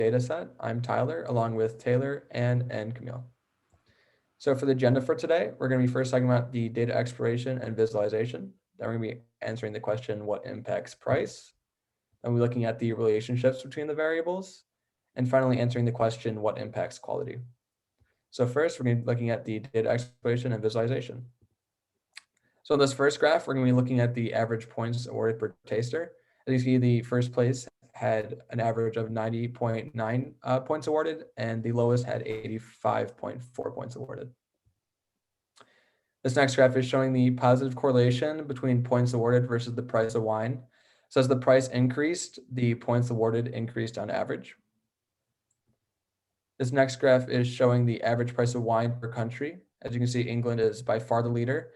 data set. I'm Tyler, along with Taylor, Ann, and Camille. So for the agenda for today, we're going to be first talking about the data exploration and visualization. Then we're going to be answering the question, what impacts price? And we're looking at the relationships between the variables. And finally, answering the question, what impacts quality? So first, we're going to be looking at the data exploration and visualization. So in this first graph, we're going to be looking at the average points awarded per taster. As you see, the first place had an average of 90.9 points awarded, and the lowest had 85.4 points awarded. This next graph is showing the positive correlation between points awarded versus the price of wine. So as the price increased, the points awarded increased on average. This next graph is showing the average price of wine per country. As you can see, England is by far the leader,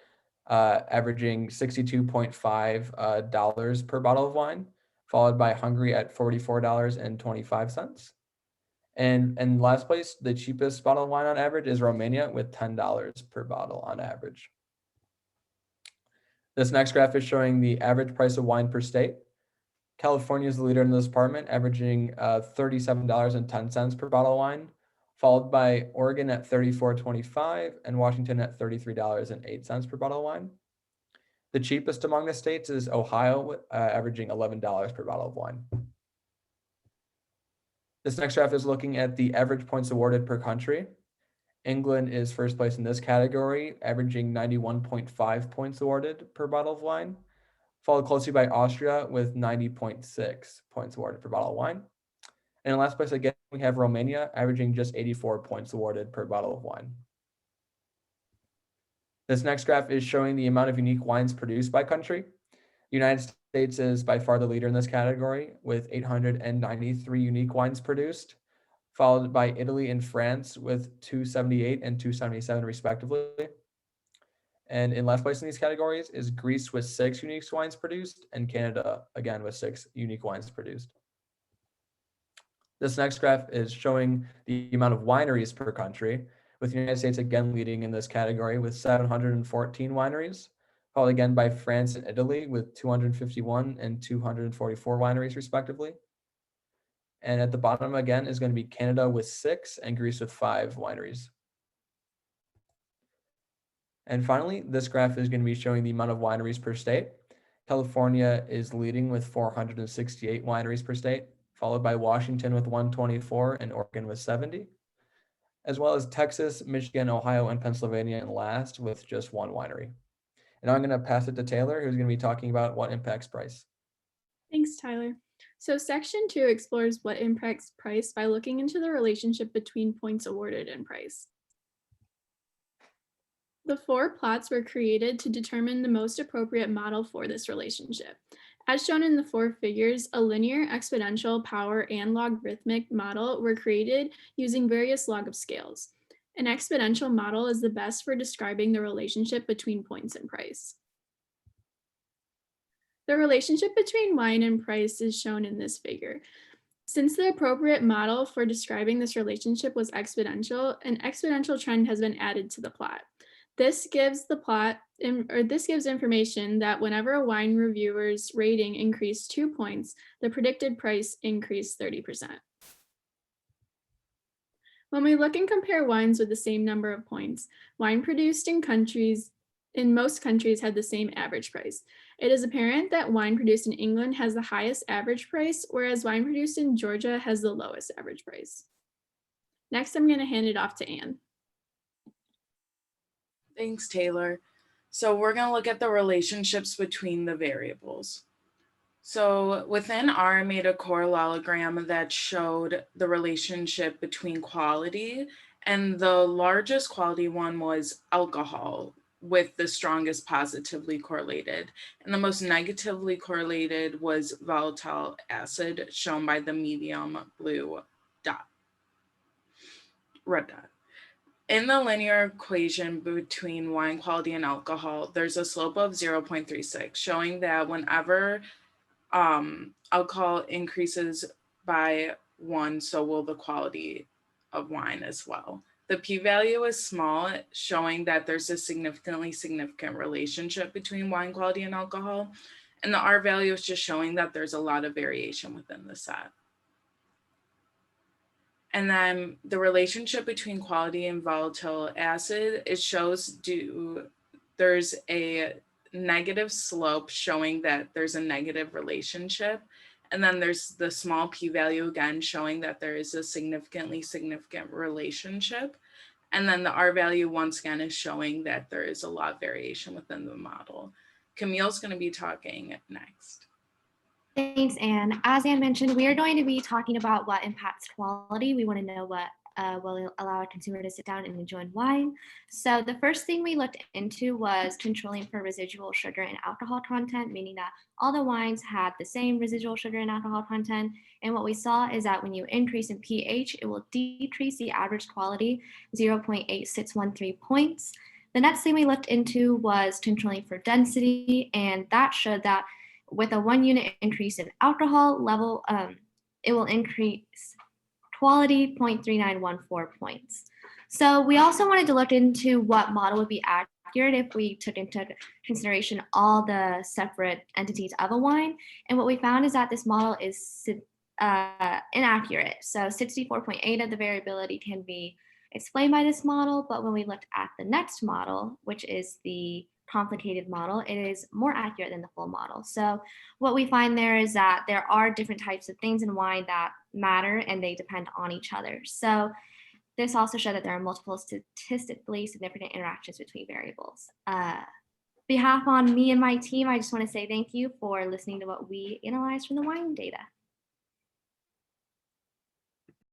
averaging $62.5 per bottle of wine, followed by Hungary at $44.25. And in last place, the cheapest bottle of wine on average is Romania with $10 per bottle on average. This next graph is showing the average price of wine per state. California is the leader in this department, averaging $37.10 per bottle of wine, followed by Oregon at $34.25 and Washington at $33.08 per bottle of wine. The cheapest among the states is Ohio, averaging $11 per bottle of wine. This next graph is looking at the average points awarded per country. England is first place in this category, averaging 91.5 points awarded per bottle of wine, followed closely by Austria with 90.6 points awarded per bottle of wine. And in last place, again, we have Romania averaging just 84 points awarded per bottle of wine. This next graph is showing the amount of unique wines produced by country. The United States is by far the leader in this category with 893 unique wines produced, followed by Italy and France with 278 and 277 respectively. And in last place in these categories is Greece with 6 unique wines produced, and Canada again with 6 unique wines produced. This next graph is showing the amount of wineries per country, with the United States again leading in this category with 714 wineries, followed again by France and Italy with 251 and 244 wineries respectively. And at the bottom again is going to be Canada with 6 and Greece with 5 wineries. And finally, this graph is going to be showing the amount of wineries per state. California is leading with 468 wineries per state, followed by Washington with 124 and Oregon with 70, as well as Texas, Michigan, Ohio, and Pennsylvania in last with just 1 winery. And I'm going to pass it to Taylor, who's going to be talking about what impacts price. Thanks, Tyler. So section 2 explores what impacts price by looking into the relationship between points awarded and price. The 4 plots were created to determine the most appropriate model for this relationship. As shown in the 4 figures, a linear, exponential, power, and logarithmic model were created using various log of scales. An exponential model is the best for describing the relationship between points and price. The relationship between wine and price is shown in this figure. Since the appropriate model for describing this relationship was exponential, an exponential trend has been added to the plot. This gives information that whenever a wine reviewer's rating increased 2 points, the predicted price increased 30%. When we look and compare wines with the same number of points, wine produced in most countries had the same average price. It is apparent that wine produced in England has the highest average price, whereas wine produced in Georgia has the lowest average price. Next, I'm going to hand it off to Anne. Thanks, Taylor. So we're going to look at the relationships between the variables. So within R, I made a parallelogram that showed the relationship between quality, and the largest quality one was alcohol, with the strongest positively correlated. And the most negatively correlated was volatile acid, shown by the medium blue dot, red dot. In the linear equation between wine quality and alcohol, there's a slope of 0.36, showing that whenever alcohol increases by 1, so will the quality of wine as well. The p-value is small, showing that there's a significant relationship between wine quality and alcohol. And the R value is just showing that there's a lot of variation within the set. And then the relationship between quality and volatile acid, it shows there's a negative slope showing that there's a negative relationship. And then there's the small p-value again showing that there is a significant relationship. And then the R value once again is showing that there is a log variation within the model. Camille's going to be talking next. Thanks, Anne. As Anne mentioned, we are going to be talking about what impacts quality. We want to know what will allow a consumer to sit down and enjoy wine. So the first thing we looked into was controlling for residual sugar and alcohol content, meaning that all the wines had the same residual sugar and alcohol content. And what we saw is that when you increase in pH, it will decrease the average quality 0.8613 points. The next thing we looked into was controlling for density, and that showed that with a 1 unit increase in alcohol level, it will increase quality 0.3914 points. So we also wanted to look into what model would be accurate if we took into consideration all the separate entities of a wine. And what we found is that this model is inaccurate. So 64.8 of the variability can be explained by this model, but when we looked at the next model, which is the complicated model, it is more accurate than the full model. So what we find there is that there are different types of things in wine that matter and they depend on each other. So this also showed that there are multiple statistically significant interactions between variables. Behalf on me and my team, I just want to say thank you for listening to what we analyzed from the wine data.